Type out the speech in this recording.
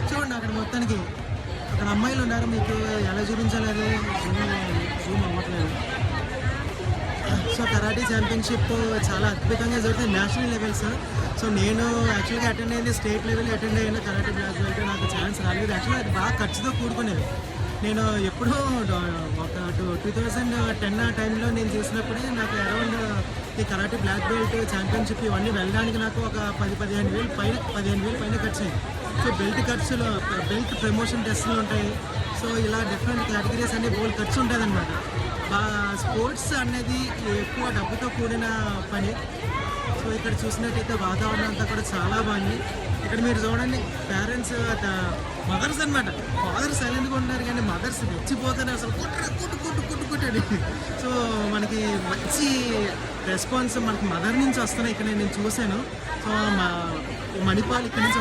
చూడండి అక్కడ మొత్తానికి అక్కడ అమ్మాయిలు ఉన్నారు. మీకు ఎలా చూపించాలి అది జూమ్ అవ్వట్లేదు. సో కరాటే ఛాంపియన్షిప్ చాలా అద్భుతంగా జరుగుతుంది, నేషనల్ లెవెల్స్. సో నేను యాక్చువల్గా అటెండ్ అయింది స్టేట్ లెవెల్ అటెండ్ అయ్యాను. కరాటే బ్లాక్ బెల్ట్ నాకు ఛాన్స్ రాలేదు. యాక్చువల్గా అది బాగా ఖర్చుతో కూడుకునేది. నేను ఎప్పుడూ ఒక 2010 ఆ టైంలో నేను చూసినప్పుడే నాకు అరౌండ్ ఈ కరాటే బ్లాక్ బెల్ట్ ఛాంపియన్షిప్ ఇవన్నీ వెళ్ళడానికి నాకు ఒక 15,000 పైన ఖర్చు అయింది. సో బెల్ట్ ఖర్చులు, బెల్ట్ ప్రమోషన్ టెస్టులు ఉంటాయి. సో ఇలా డిఫరెంట్ కేటగిరీస్ అన్ని బోల్ ఖర్చు ఉంటుంది అనమాట. స్పోర్ట్స్ అనేది ఎక్కువ డబ్బుతో కూడిన పని. సో ఇక్కడ చూసినట్టయితే వాతావరణం అంతా కూడా చాలా బాగుంది. ఇక్కడ మీరు చూడండి, పేరెంట్స్ మదర్స్ అనమాట. ఫాదర్స్ సైలెంట్గా ఉంటారు కానీ మదర్స్ రెచ్చిపోతారు అసలు కుట్టని. సో మనకి మంచి రెస్పాన్స్ మనకి మదర్ నుంచి వస్తున్నాయి ఇక్కడ నేను చూశాను. సో మణిపాల్ ఇక్కడ నుంచి